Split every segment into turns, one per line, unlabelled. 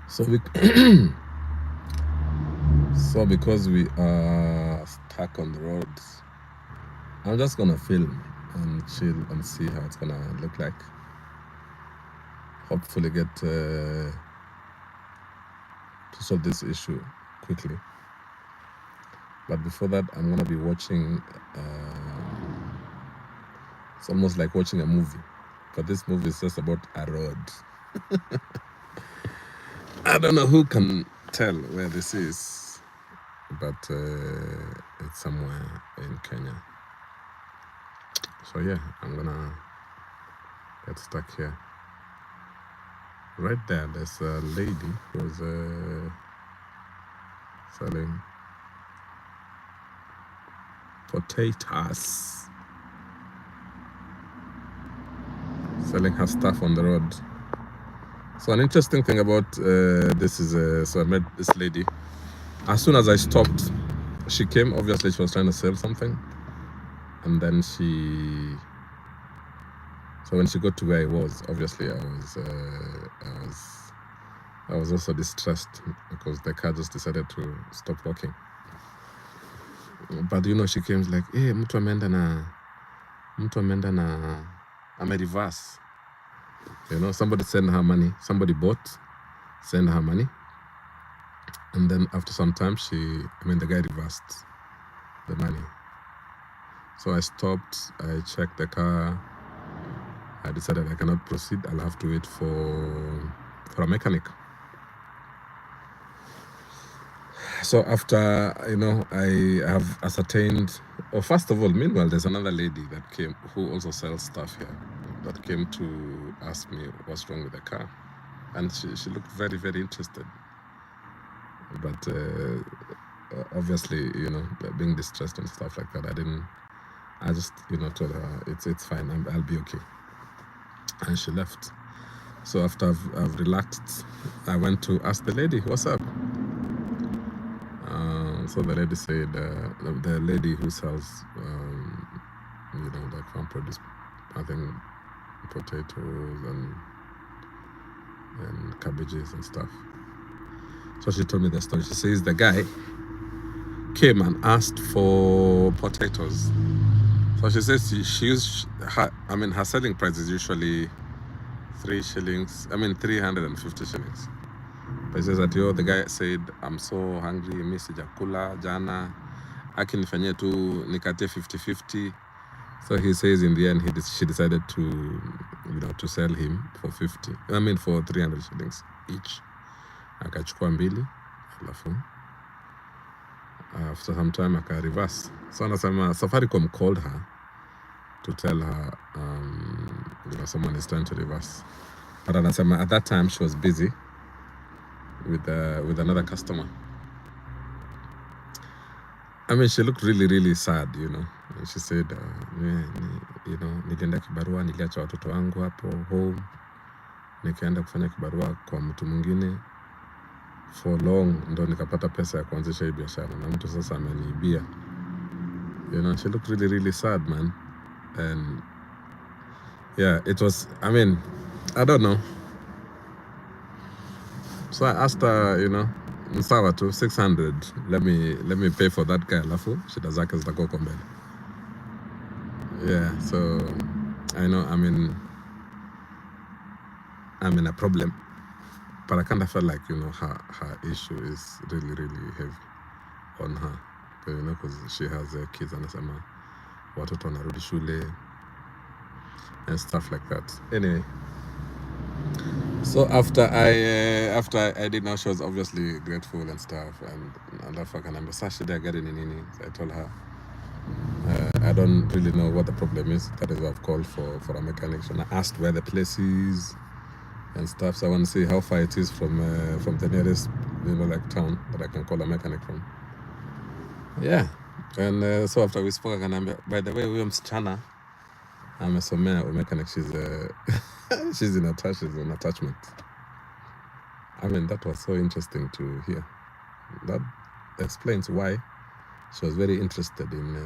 So we so because we are stuck on the roads, I'm just gonna film and chill and see how it's gonna look like. Hopefully get to solve this issue quickly. But before that, I'm gonna be watching. It's almost like watching a movie, but this movie is just about a road. I don't know who can tell where this is, but it's somewhere in Kenya. So yeah, I'm gonna get stuck here. Right there, there's a lady who's selling potatoes, selling her stuff on the road. So an interesting thing about this is, so I met this lady. As soon as I stopped, she came. Obviously, she was trying to sell something, and then so when she got to where I was, obviously I was also distressed because the car just decided to stop working. But she came like, hey, mtu ameenda na amereverse. Somebody sent her money. Somebody bought, sent her money, and then after some time, the guy reversed the money. So I stopped. I checked the car. I decided I cannot proceed. I'll have to wait for a mechanic. So after I have ascertained, first of all, meanwhile, there's another lady that came who also sells stuff here, that came to ask me what's wrong with the car, and she looked very, very interested. But obviously, being distressed and stuff like that, I just told her it's fine, I'll be okay, and she left. So after I've relaxed, I went to ask the lady, what's up? So the lady said, the lady who sells, like farm produce, I think potatoes and cabbages and stuff. So she told me the story. She says the guy came and asked for potatoes. So she says she used her selling price is usually 3 shillings. 350 shillings. But he says that the guy said, I'm so hungry, mi sijakula jana, akinifanyia tu nikatie 50-50. So he says in the end she decided to sell him for 50. For 300 shillings each. Akachukua mbili, alafu after some time reverse. So anasema Safaricom called her to tell her someone is trying to reverse. But anasema at that time she was busy with another customer. She looked really, really sad, And she said, nilienda kibarua, niliacha watoto wangu hapo home, nikaenda kufanya kibarua kwa mtu mwingine for long, ndo nikapata pesa ya kuanzisha hii biashara, na mtu sasa ameniibia. She looked really, really sad, man. And yeah, it was, I don't know. So I asked her, sawa tu 600, let me pay for that guy, alafu shida zake zitakuwa huko mbele. Yeah, so I know I'm in a problem, but I kind of felt like her issue is really, really heavy on her, because she has kids, anasema watoto wanarudi shule and stuff like that. Anyway, so after I did, now she was obviously grateful and stuff, and alafu akaniambia sasa shida ya gari ni nini? So I told her I don't really know what the problem is. That is why I've called for a mechanic. And I asked where the place is and stuff. So I want to see how far it is from the nearest, like town that I can call a mechanic from. Yeah. And so after we spoke, by the way, huyo msichana amesomea mechanic. She's in attachment. That was so interesting to hear. That explains why she was very interested in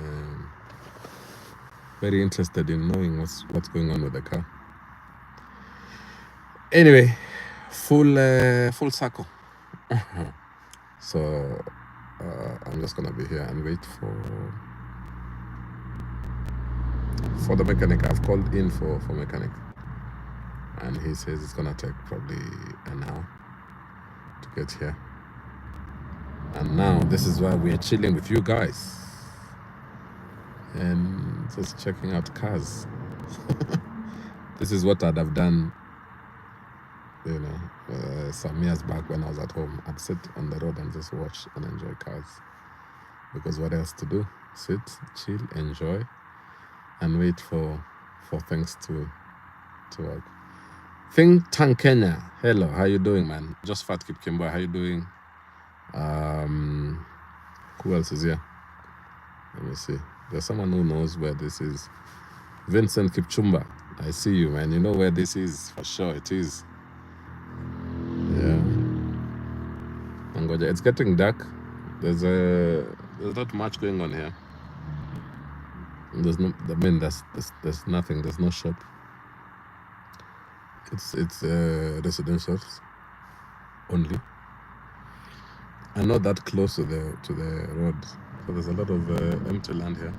knowing what's going on with the car. Anyway, full circle. So I'm just gonna be here and wait for the mechanic. I've called in for mechanic, and he says it's gonna take probably an hour to get here. And now this is why we're chilling with you guys and just checking out cars. This is what I'd have done, you know, some years back when I was at home. I'd sit on the road and just watch and enjoy cars. Because what else to do? Sit, chill, enjoy, and wait for things to work. Think Tank Kenya. Hello, how you doing, man? Just Fat Kip Kimbo, how you doing? Who else is here? Let me see. There's someone who knows where this is. Vincent Kipchumba. I see you, man. You know where this is for sure. It is. Yeah. Angoja. It's getting dark. There's not much going on here. There's no. I mean, there's nothing. There's no shop. It's residential only. I'm not that close to the road, so there's a lot of empty land here,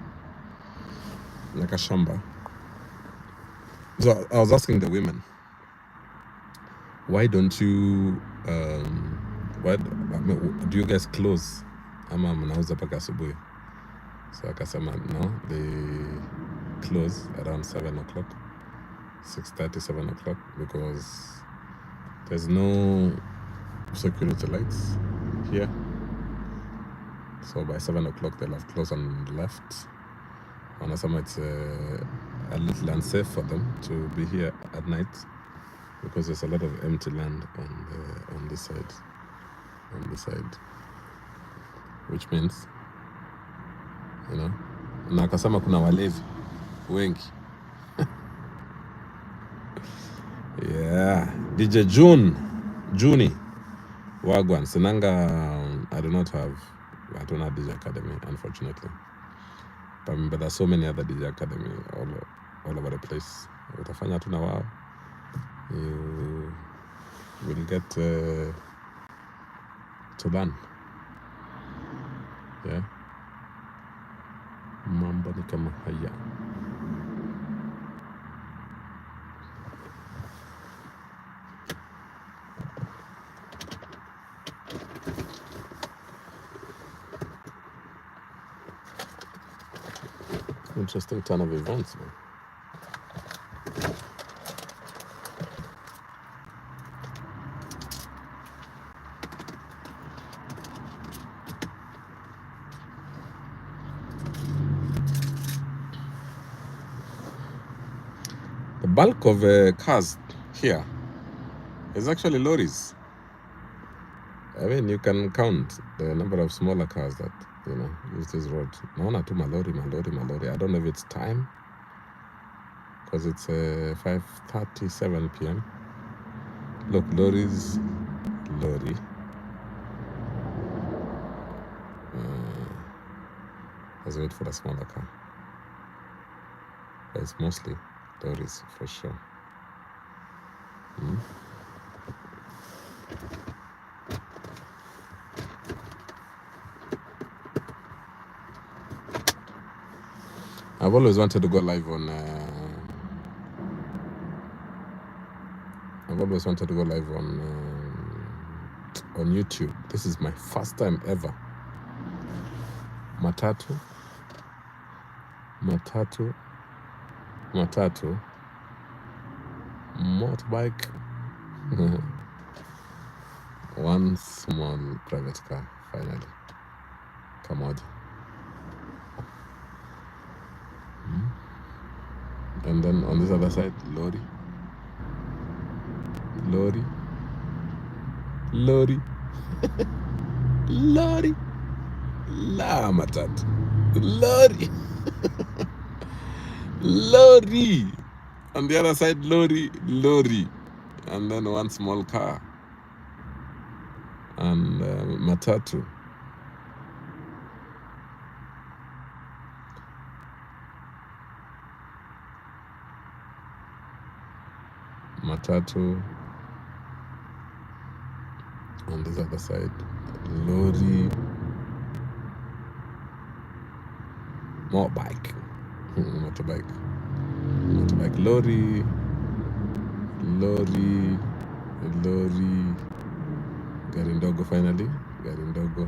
like a shamba. So I was asking the women, why don't you do you guys close ama mnauza mpaka asubuhi? So akasema no, they close around 7 o'clock, 6:30, 7 o'clock, because there's no security lights here. So by 7 o'clock they'll have closed on the left. Wanasema it's a little unsafe for them to be here at night because there's a lot of empty land on this side, which means, you know, na akasema kuna walevi wengi. Yeah, DJ Juni Wagwan Sinanga. I don't have DJ Academy, unfortunately. But there's so many other DJ Academy all over the place. Utafanya tu na wao, you will get to learn. Yeah, mambo ni kama haya. Interesting turn of events, man. The bulk of cars here is actually lorries. I mean, you can count the number of smaller cars that, you know, use this road. Naona tu malori. I don't know if it's time, because it's 5:37 p.m. Look, lorry. Let's wait for a smaller car. But it's mostly lorries for sure. I've always wanted to go live on on YouTube. This is my first time ever. Matatu, motorbike, one small private car, finally. Come on. And then on this other side, lorry. La matatu. Lorry. On the other side, lorry. And then one small car. And matatu. on this other side. Lorry, motorbike, lorry, gari ndogo finally, gari ndogo,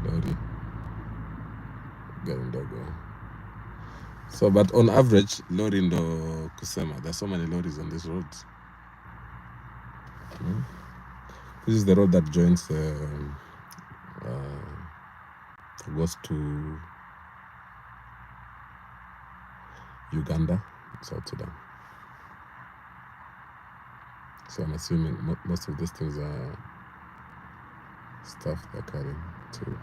lorry, gari ndogo. So, but on average, lorry ndo kusema. There's so many lorries on this road. This is the road that joins, goes to Uganda, South Sudan. So I'm assuming most of these things are stuff they're carrying too.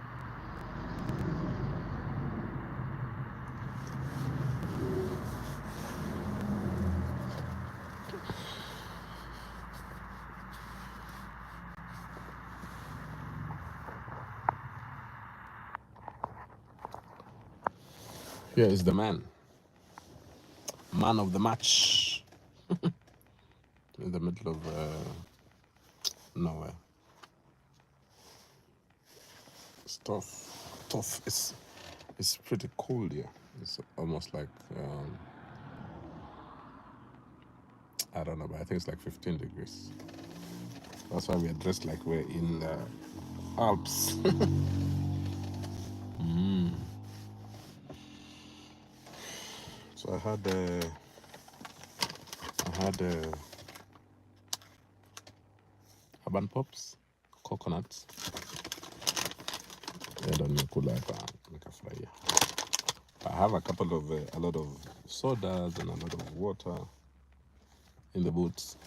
Here is the man of the match, in the middle of nowhere. It's tough. It's pretty cold here. It's almost like I don't know, but I think it's like 15 degrees. That's why we're dressed like we're in the Alps. So I had Urban Pops, coconuts. I have a lot of sodas and a lot of water in the boots.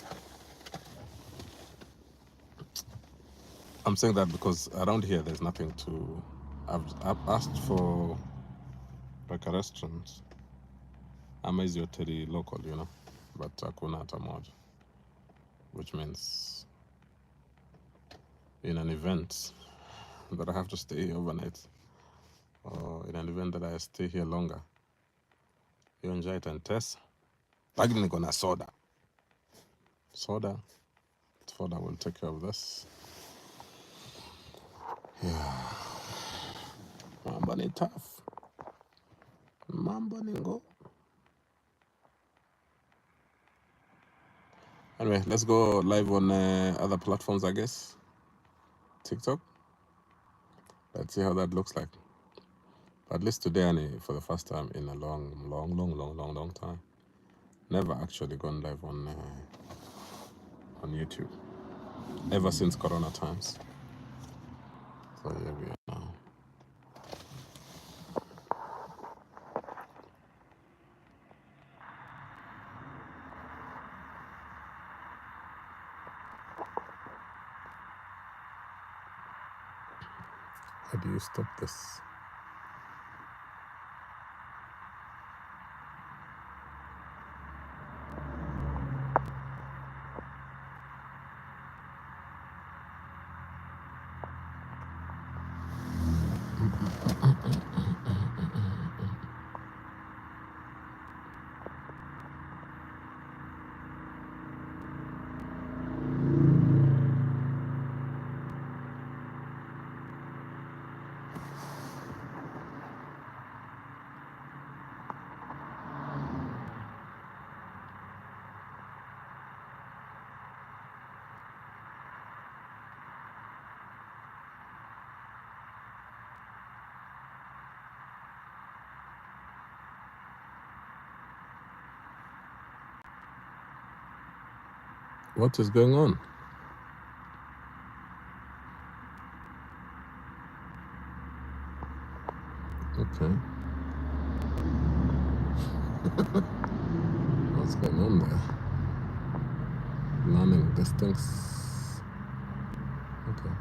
I'm saying that because around here there's nothing to. I've asked for like a restaurant. Amaze Hoteli local, but hakuna hata moja, which means in an event that I have to stay overnight, or in an event that I stay here longer, hiyo njaa itanitesa. Lakini niko na soda will take care of this. Yeah. Mambo ni tough. Mambo ni ngo. Anyway, let's go live on other platforms, I guess. TikTok. Let's see how that looks like. At least today, for the first time in a long time, never actually gone live on YouTube ever since Corona times. So here we are now. How do you stop this? What is going on? Okay. What's going on there? Learning these things. Okay.